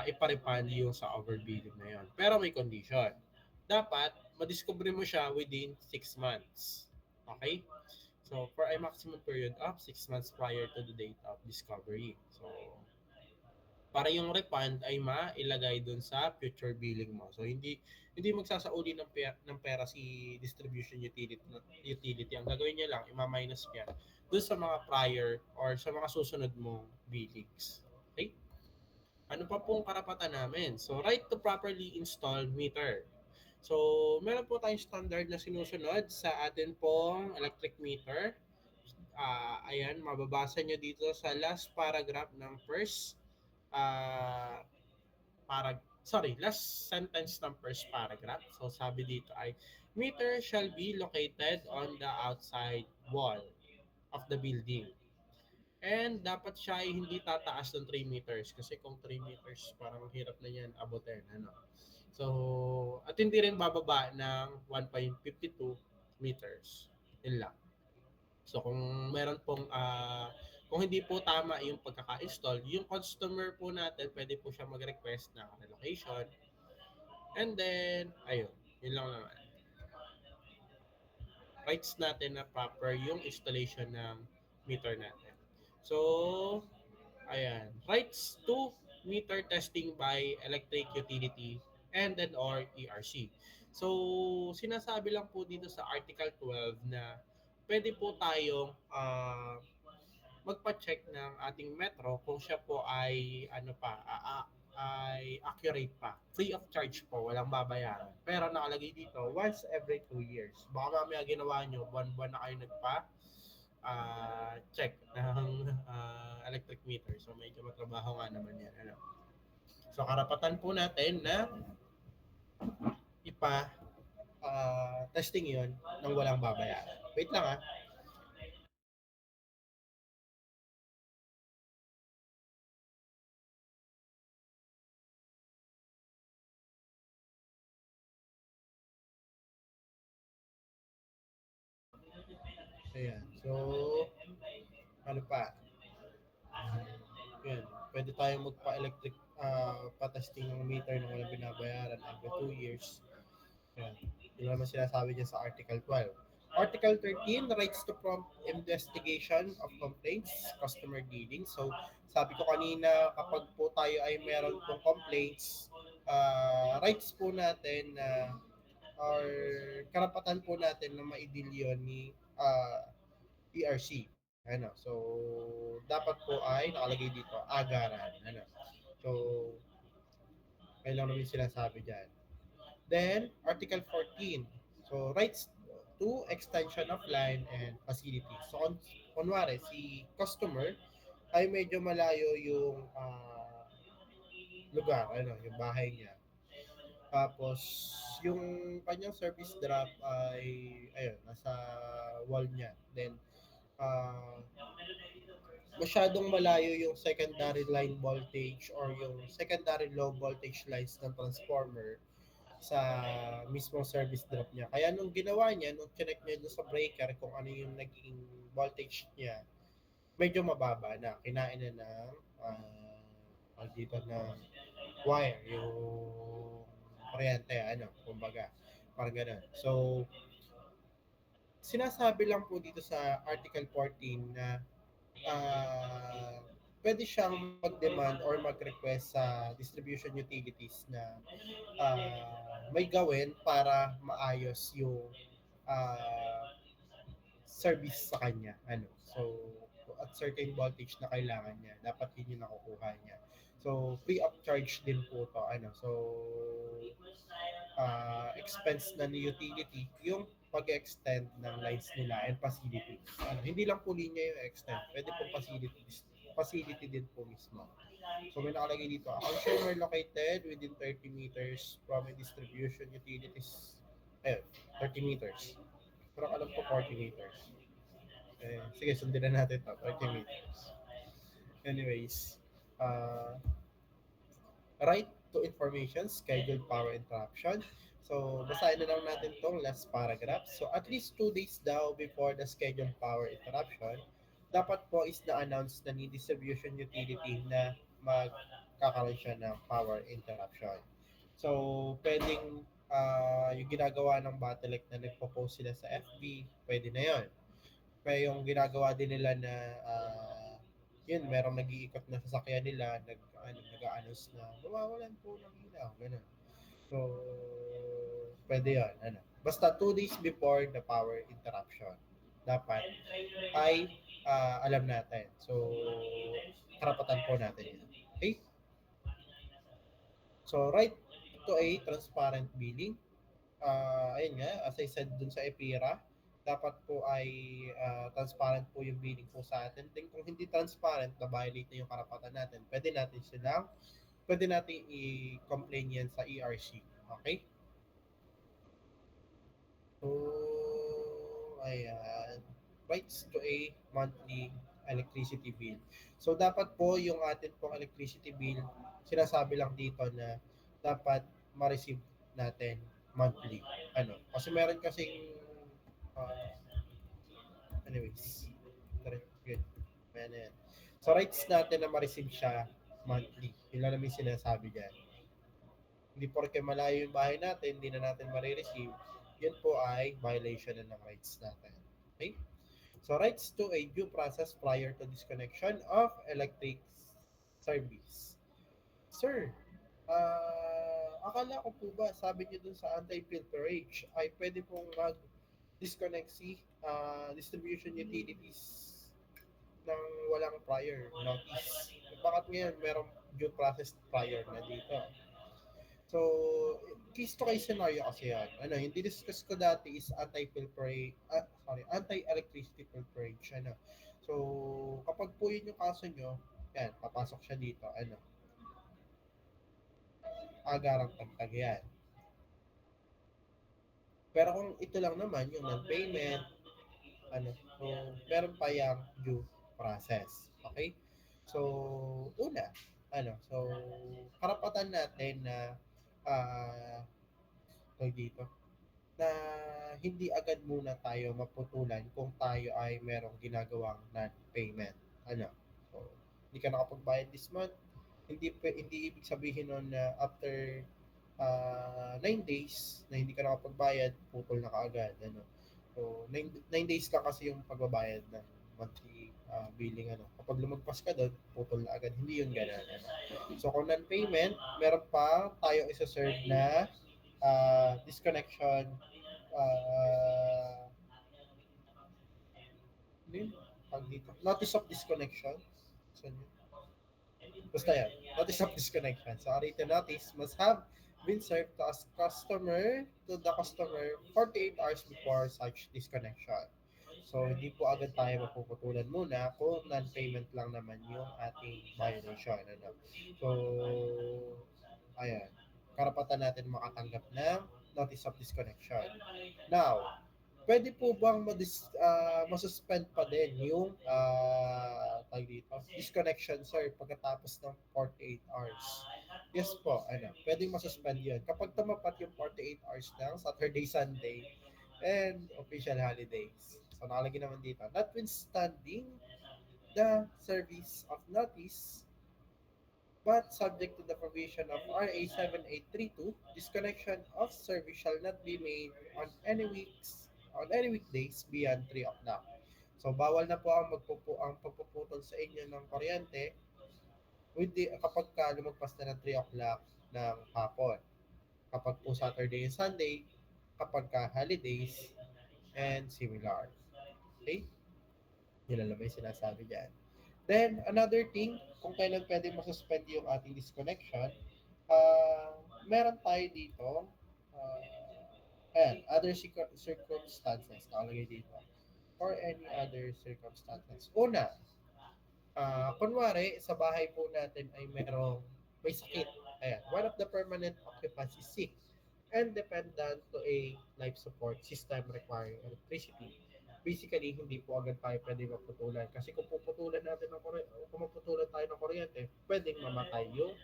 ipa-refund yung sa overbilling na yon. Pero may condition. Dapat, madiscover mo siya within 6 months. Okay? So, for a maximum period of 6 months prior to the date of discovery. So, para yung refund ay mailagay dun sa future billing mo. So, hindi magsasauli ng pera si distribution utility. Ang gagawin niya lang, ima-minus niya dun sa mga prior or sa mga susunod mong billings. Okay? Ano pa pong karapatan namin? So, right to properly install meter. So, meron po tayong standard na sinusunod sa atin pong electric meter. Ayan, mababasa nyo dito sa last paragraph ng first last sentence ng first paragraph. So, sabi dito ay, Meter shall be located on the outside wall of the building. And dapat siya ay hindi tataas ng 3 meters kasi kung 3 meters parang hirap na yan abutin, ano. So, at hindi rin bababa ng 1.52 meters. Yun lang. So, kung hindi po tama yung pagkaka-install, yung customer po natin, pwede po siya mag-request ng relocation. And then, ayun, yun lang naman. Rights natin na proper yung installation ng meter natin. So, ayan. Rights to meter testing by electric utility and then or ERC. So, sinasabi lang po dito sa Article 12 na pwede po tayong magpa-check ng ating metro kung siya po ay ano pa, ay accurate pa. Free of charge po, walang babayaran. Pero nakalagay dito, once every 2 years. Baka mamaya ginawa nyo, buwan-buwan na kayo check ng electric meter. So medyo matrabaho nga naman yan. Ano? So karapatan po natin na testing yon nang walang babayaran. Wait lang ah. Ayan. So, ano pa? Yan. Pwede tayong magpa-electric pa-testing ng meter na walang binabayaran every 2 years. Yan. Yun naman sinasabi dyan sa Article 12. Article 13, rights to prompt investigation of complaints, customer dealing. So, sabi ko kanina, kapag po tayo ay meron pong complaints, rights po natin na or karapatan po natin na ma-deal yun ni ERC. Ano, so, dapat po ay nakalagay dito, agaran. Ano, so, kailan namin sinasabi dyan. Then, Article 14. So, rights to extension of line and facility. So, kunwari, si customer ay medyo malayo yung lugar, ano, yung bahay niya. Tapos, yung kanyang service drop ay, ayun, nasa wall niya. Then, uh, masyadong malayo yung secondary line voltage or yung secondary low voltage lines ng transformer sa mismong service drop niya. Kaya nung ginawa niya, nung connect niya doon sa breaker kung ano yung naging voltage niya, medyo mababa na. Kinain na ng dito na wire, yung kuryente, ano, kumbaga. Parang ganun. So, sinasabi lang po dito sa Article 14 na uh, pwede siyang mag-demand or mag-request sa distribution utilities na may gawin para maayos yung uh, service sa kanya. Ano? So, at certain voltage na kailangan niya, dapat yun yung nakukuha niya. So, free of charge din po to. Ano? So, expense na ni utility yung pag-extend ng lines nila and facility. Ano, hindi lang po linya yung extend, pwede po facility din po mismo. So may nakalagay dito, a consumer located within 30 meters from a distribution utilities. Ayun, 30 meters. Pero alam ko 40 meters. Sige, sundin na natin to, 30 meters. Anyways, uh, right to information, scheduled power interruption. So, basahin na lang natin tong last paragraph. So, at least 2 days daw before the scheduled power interruption, dapat po is na-announce na ni distribution utility na magkakaroon siya ng power interruption. So, pwedeng yung ginagawa ng Battlelect na nagpo-post sila sa FB, pwede na yon. Pero yung ginagawa din nila na yun, merong nag-iikot na sasakyan nila, nag-a-announce na mawawalan po ng ilaw, ganun. So, pwede yun. Ano. Basta 2 days before the power interruption, dapat ay alam natin. So, karapatan po natin yun. Okay? So, right to a transparent billing. Ayun nga, as I said dun sa EPIRA, dapat po ay transparent po yung billing po sa atin. Then kung hindi transparent, na-violate na yung karapatan natin, pwede natin i-complain yan sa ERC. Okay? So, ayan. Rights to a monthly electricity bill. So, dapat po yung atin pong electricity bill, sinasabi lang dito na dapat ma-receive natin monthly. Ano? Kasi meron kasing, uh, anyways, good. Ayan, ayan. So, rights natin na ma-receive siya monthly. Yun lang namin sinasabi dyan. Hindi porke malayo yung bahay natin, hindi na natin marireceive, yun po ay violation na ng rights natin. Okay? So, rights to a due process prior to disconnection of electric service. Sir, akala ko po ba, sabi niyo dun sa anti-filterage, ay pwede pong mag-disconnect si distribution utilities ng walang prior notice. Bakit ngayon merong due process prior na dito? So, case to case scenario kasi yan. Ano, yung discuss ko dati is anti-electricity pilferage. Ano. So, kapag po yun yung kaso nyo, yan, papasok siya dito. Ano, agarang tagtag yan. Pero kung ito lang naman, yung non-payment, ano, so, meron pa yung due process. Okay? So, una, so, karapatan natin na dito, na hindi agad muna tayo maputulan kung tayo ay merong ginagawang non-payment. Ano? So, hindi ka nakapagbayad this month, hindi ibig sabihin nun na after 9 days na hindi ka nakapagbayad, putol na kaagad. Ano? So, 9 days lang kasi yung pagbabayad ng monthly billing. Ano? Kapag lumagpas ka doon, putol na agad. Hindi yun ganun. Ano? So, kung non-payment, meron pa tayo isa-serve na disconnection, uh, ano yun? Pag dito, notice of disconnection. So, basta yan, notice of disconnection. So, a written notice must have been served to us customer 48 hours before such disconnection. So, hindi po agad tayo mapuputulan muna kung non-payment lang naman yung ating violation. Ano? So, ayan, karapatan natin makatanggap ng notice of disconnection. Now, pwede po bang masuspend pa din yung dito, disconnection, sir, pagkatapos ng 48 hours? Yes po, pwedeng masuspend yun. Kapag tumapat yung 48 hours ng Saturday, Sunday, and official holidays. So, nakalagay naman dito, notwithstanding the service of notice, but subject to the provision of RA 7832, disconnection of service shall not be made on any weekdays beyond 3 o'clock. So bawal na po ang pagpuputol sa inyo ng kuryente kapag lumagpas na ng 3 o'clock ng hapon. Kapag po Saturday and Sunday, kapag holidays, and similar. Okay? Yun lang naman yung sinasabi dyan. Then, another thing, kung kailan pwede masuspend yung ating disconnection, meron tayo dito, other circumstances, nakalagay dito, or any other circumstances. Una, kunwari, sa bahay po natin ay may sakit. Ayan, one of the permanent occupants is sick and dependent to a life support system requiring electricity. Basically, hindi po agad tayo pwede maputulan. Kasi kung puputulan natin ng kuryente, kung maputulan tayo ng kuryente, pwedeng mamatay yung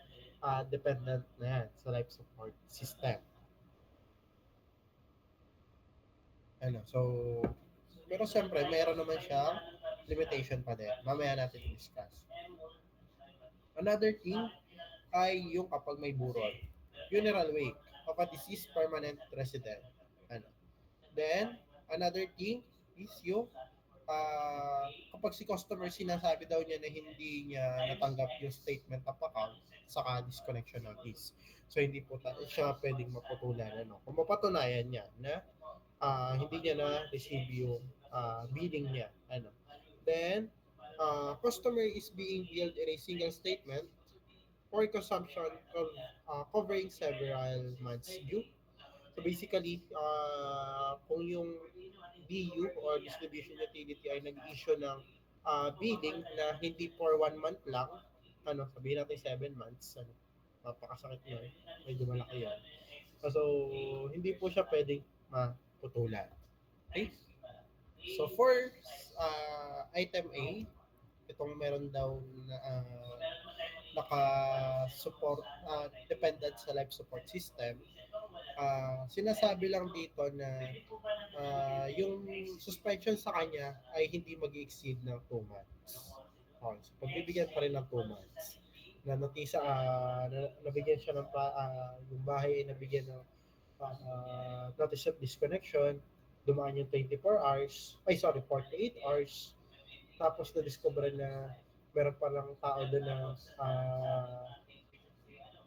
dependent na yan sa life support system. So, pero siyempre, meron naman siyang limitation pa din. Mamaya natin i-discuss. Another thing ay yung kapag may burol. Funeral wake of a deceased permanent resident. Ano? Then, another thing is yung kapag si customer sinasabi daw niya na hindi niya natanggap yung statement of account saka disconnection notice. So, hindi po siya pwedeng maputulan. Ano? Kung mapatunayan niya na hindi niya na-receive yung billing niya. Ano? Then, customer is being billed in a single statement for consumption covering several months due. So basically, kung yung BU or distribution utility ay nag-issue ng billing na hindi for 1 month lang, sabihin natin 7 months, napakasakit na, medyo malaki yan. So, hindi po siya pwedeng putulan. Okay? So for item A, itong meron daw na naka-support, dependent sa life support system, sinasabi lang dito na yung suspension sa kanya ay hindi mag-exceed ng 2 months. Okay, so pagbibigyan pa rin ng 2 months. Na notisa, nabigyan siya ng, yung bahay ay nabigyan ng notice of disconnection, dumaan yung 24 hours, ay sorry, 48 hours, tapos na-discover na meron pa lang tao doon na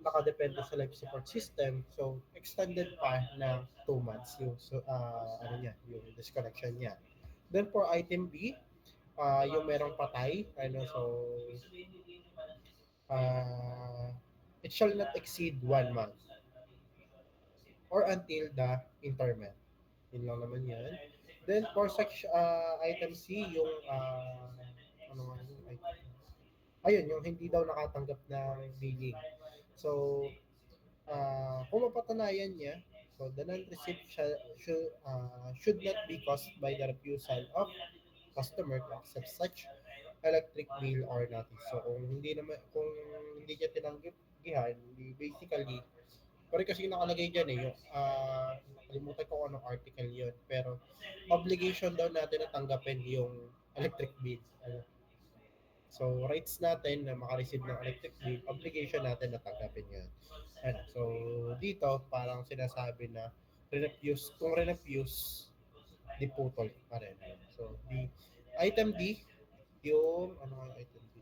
nakadepende sa life support system. So, extended pa ng 2 months yung, ano niya, yung disconnection niya. Then for item B, yung merong patay, ano, so, uh, it shall not exceed 1 month or until the interment. Yun lang naman yan. Then for section, item C, yung, ano nga yung item? Ayun, yung hindi daw nakatanggap ng billing. So, kung mapatunayan niya, so the non-receipt should not be caused by the refusal of customer to accept such electric bill or notice. So kung hindi niya tinanggihan, basically, pero kasi nakalagay dyan yung, nakalimutan ko kung anong article yun, pero obligation daw natin na tanggapin yung electric bill. Ano? So, rights natin na makareceive ng electric bill, obligation natin na tanggapin yun. Ano, so, dito, parang sinasabi na kung refuse, di putol pa rin. So, item D, yung, ano nga yung item D?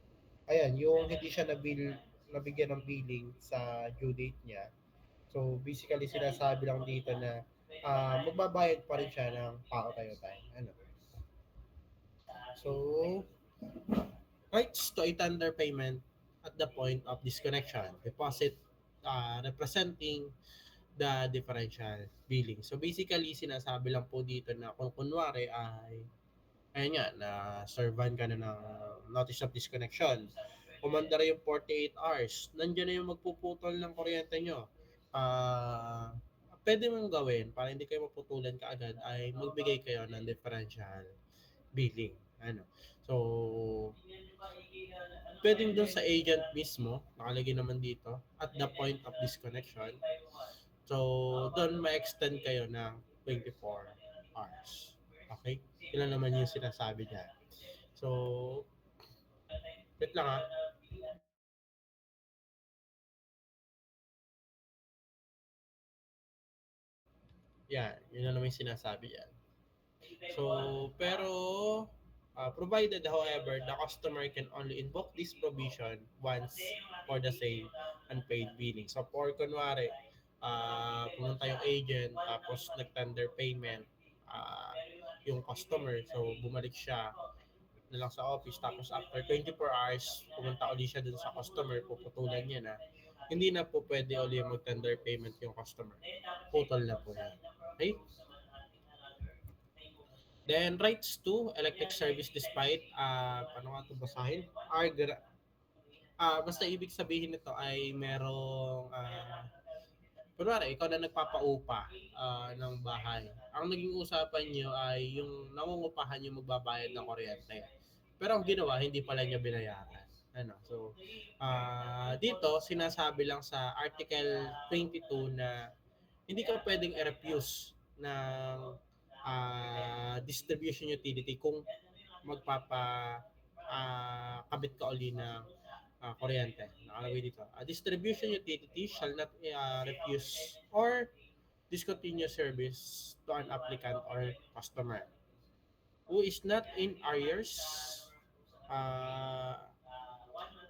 Ayan, yung hindi siya nabigyan ng billing sa due date niya. So, basically, sinasabi lang dito na magbabayad pa rin siya ng pao tayo time. Ano? So, rights to a tender payment at the point of disconnection. Deposit representing the differential billing. So basically, sinasabi lang po dito na kung kunwari ay, ayun nga, na servan ka na ng notice of disconnection, umandar yung 48 hours, nandiyan na yung magpuputol ng kuryente nyo. Pwede mong gawin para hindi kayo maputulan kaagad ay magbigay kayo ng differential billing. Ano? So, pwedeng doon sa agent mismo, nakalagay naman dito, at the point of disconnection. So, doon ma-extend kayo ng 24 hours. Okay? Ilan naman yung sinasabi niya. So, wait lang ha. Yan, yun na naman yung sinasabi yan. So, pero, provided however, the customer can only invoke this provision once for the same unpaid billing. So, for kunwari, pumunta yung agent, tapos nag-tender payment, yung customer, so bumalik siya na lang sa office, tapos after 24 hours, pumunta ulit siya dun sa customer, puputulan niya na, hindi na po pwede ulit mag-tender payment yung customer. Putol na po yan. Okay? Then rights to electric service despite paano nga ito basahin? Basta ibig sabihin nito ay merong kunwari ikaw na nagpapaupa ng bahay. Ang naging usapan niyo ay yung nangungupahan yung magbabayad ng kuryente. Pero ang ginawa hindi pala niya binayaran. Ano? So dito sinasabi lang sa Article 22 na hindi ka pwedeng i-refuse ng distribution utility kung kabit ka uli ng kuryente. Nakalagay dito. A distribution utility shall not refuse or discontinue service to an applicant or customer who is not in arrears uh,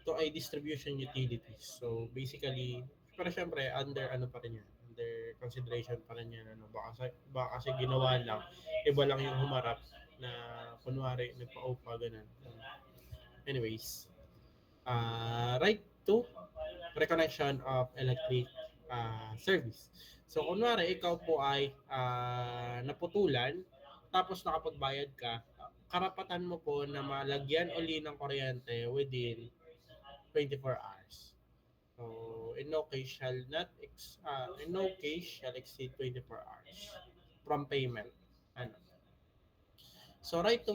to a distribution utility. So basically, pero syempre under ano pa rin yan, under consideration pa rin yan. Ano, baka kasi ginawa lang, iba lang yung humarap na kunwari nagpa-OPA ganun. Anyways, right to reconnection of electric service. So kunwari ikaw po ay naputulan tapos nakapagbayad ka, karapatan mo po na malagyan uli ng kuryente within 24 hours. So, in no case shall exceed 24 hours. from payment. Ano? So, right to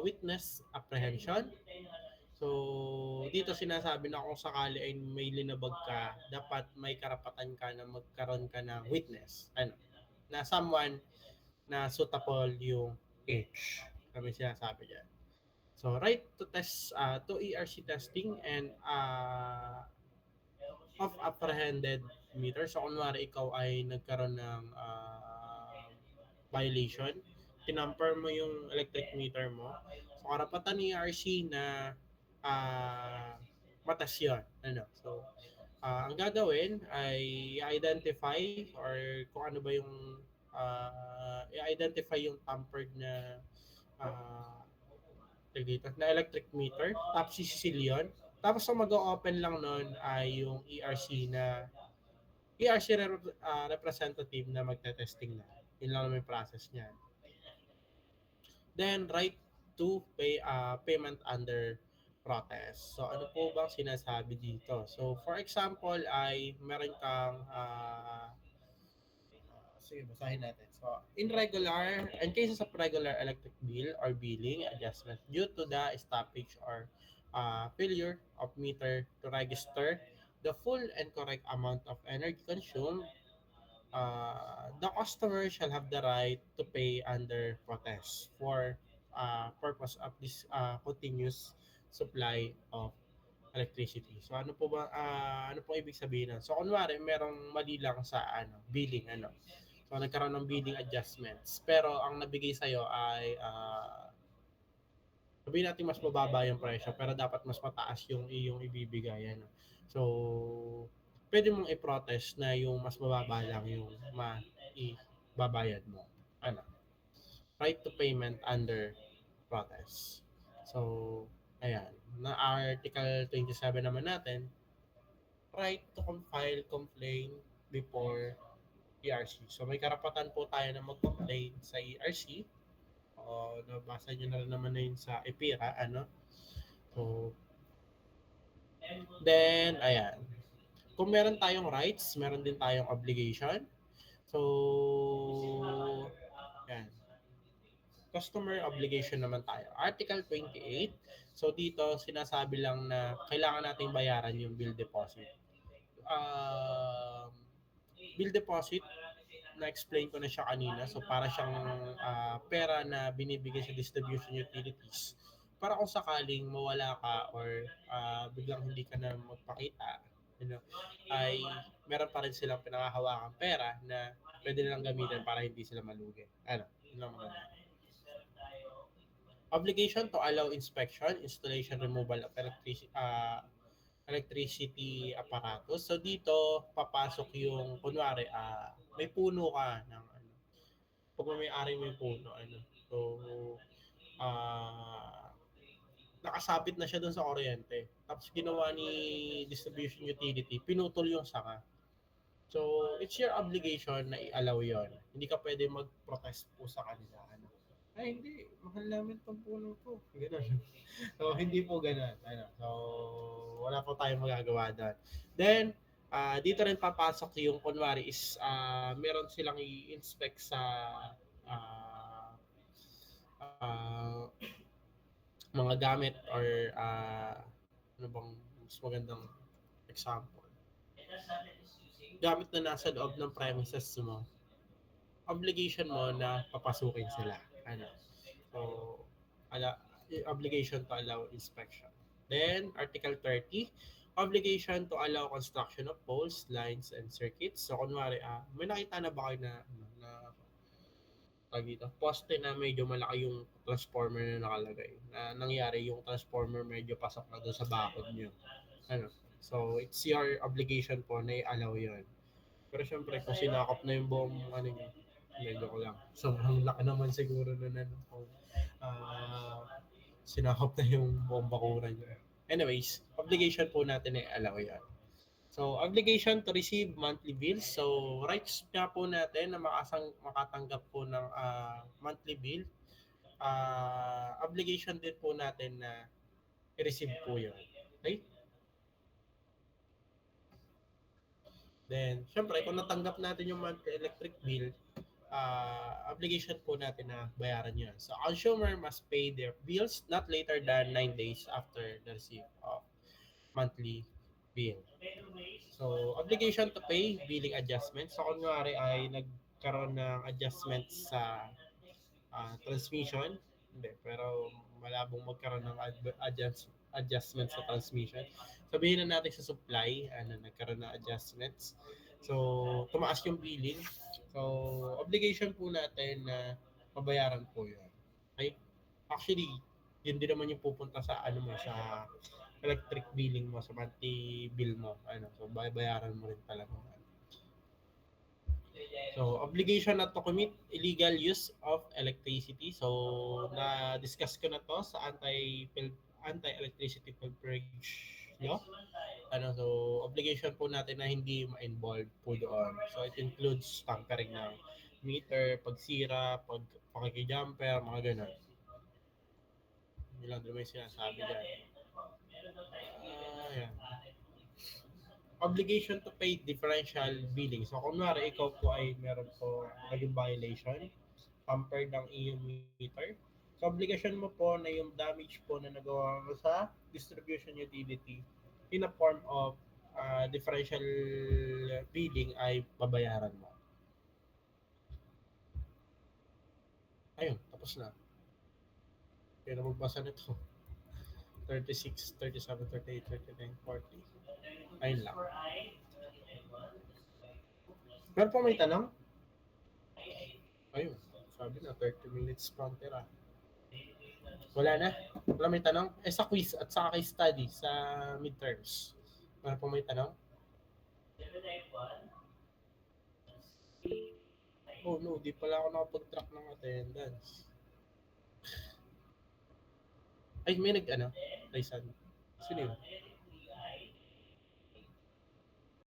witness apprehension. So, dito sinasabi na kung sakali ay may linabag ka, dapat may karapatan ka na magkaroon ka ng witness. Ano? Na someone na suitable yung age. Kami sinasabi dyan. So, right to test, to ERC testing and of apprehended meter. So, kunwari ikaw ay nagkaroon ng violation, tinamper mo yung electric meter mo. So, karapatan ni ERC na matas yun. Ano? So, ang gagawin ay i-identify or kung ano ba yung i-identify yung tampered na uh, dito, na electric meter. Tapos isisil yun. Tapos ang mag-open lang nun ay yung ERC representative na magte-testing na. Yun lang naman yung process niya. Then, right to payment under protest. So, ano po bang sinasabi dito? So, for example, ay meron kang Sige, basahin natin. So, in cases of regular electric bill or billing adjustment due to the stoppage or failure of meter to register the full and correct amount of energy consumed, the customer shall have the right to pay under protest for purpose of this continuous supply of electricity. So ano po ba ano po ibig sabihin nun? So kunwari merong mali lang sa billing So nagkaroon ng billing adjustments pero ang nabigay sa iyo ay sabihin natin mas mababa yung presyo pero dapat mas mataas yung iyong ibibigay So pwede mong i-protest na yung mas mababa lang yung ibabayad mo. Ano? Right to payment under protest. So, ayan. Na Article 27 naman natin, right to file complaint before ERC. So, may karapatan po tayo na mag-complain sa ERC. O, nabasa nyo na rin naman na yun sa EPIRA, So, then, ayan. Kung meron tayong rights, meron din tayong obligation. So, ayan. Customer obligation naman tayo. Article 28. So dito sinasabi lang na kailangan nating bayaran yung bill deposit. Bill deposit na-explain ko na siya kanina. So para siyang pera na binibigay sa distribution utilities para kung sakaling mawala ka or biglang hindi ka na magpakita, ay meron pa rin silang pinangahawakang pera na pwede nilang gamitin para hindi sila malugi. Yun lang naman. Obligation to allow inspection, installation, removal of electricity apparatus. So dito papasok yung kunwari may puno ka ng pag may-ari mo yung puno So nakasabit na siya doon sa kuryente. Tapos ginawa ni distribution utility, pinutol yung sanga. So, it's your obligation na i-allow yon. Hindi ka pwede mag-protest po sa kanila. Ay, hindi. Mahal namin tong puno to. Ganun. So, hindi po ganun. So, wala po tayong magagawa doon. Then, dito rin papasok yung kunwari is meron silang i-inspect sa uh, uh, mga gamit or ano bang mas magandang example. Gamit na nasa loob ng premises mo, obligation mo na papasukin sila. So, ala, obligation to allow inspection. Then, Article 30, obligation to allow construction of poles, lines, and circuits. So, kunwari, may nakita na ba kayo na dito, poste na medyo malaki yung transformer na nakalagay. Na nangyari yung transformer medyo pasok na doon sa bakod nyo. So, it's your obligation po na i-allow yun. Pero syempre, kung sinakop na yung buong nyo, medyo ko lang. Sobrang laki naman siguro na kung sinakop na yung buong bakuran nyo. Anyways, obligation po natin ay allow yan. So, obligation to receive monthly bills. So, rights nga po natin na makatanggap po ng monthly bill. Obligation din po natin na i-receive po yun. Okay? Then, syempre, kung natanggap natin yung monthly electric bill, obligation po natin na bayaran yun. So, consumer must pay their bills not later than 9 days after the receipt of monthly bill. So, obligation to pay, billing adjustment. So, kunwari ay nagkaroon ng adjustment sa transmission, hindi, pero malabong magkaroon ng adjustment sa transmission. Sabihin na natin sa supply, nagkaroon ng adjustments. So, tumaas yung billing. So, obligation po natin na mabayaran po yun. Okay? Actually, yun din naman yung pupunta sa sa electric billing mo, sa monthly bill mo. So, bayaran mo rin talaga. So, obligation not to commit illegal use of electricity. So, na-discuss ko na to sa anti-electricity pilferage law. So, obligation po natin na hindi ma-involve po doon. So, it includes tampering ng meter, pagsira, pakikijumper, mga ganun. Hindi lang naman yung sinasabi dyan. Ayan. Obligation to pay differential billing. So, kunwari, ikaw po ay meron po naging violation, tampered ng iyong meter. So, obligation mo po na yung damage po na nagawa mo sa distribution utility in a form of differential billing ay babayaran mo. Ayun, tapos na. Kaya na magbasa nito. 36, 37, 38, 39, 40. Ayun lang. Meron pa may tanong? Ayun, sabi na 30 minutes counter. Wala na? Wala may tanong? Sa quiz at sa case study sa midterms. Meron pa may tanong? Oh no, di pala ako nakapag-track ng attendance. Ay, may Raysan. Sino yun?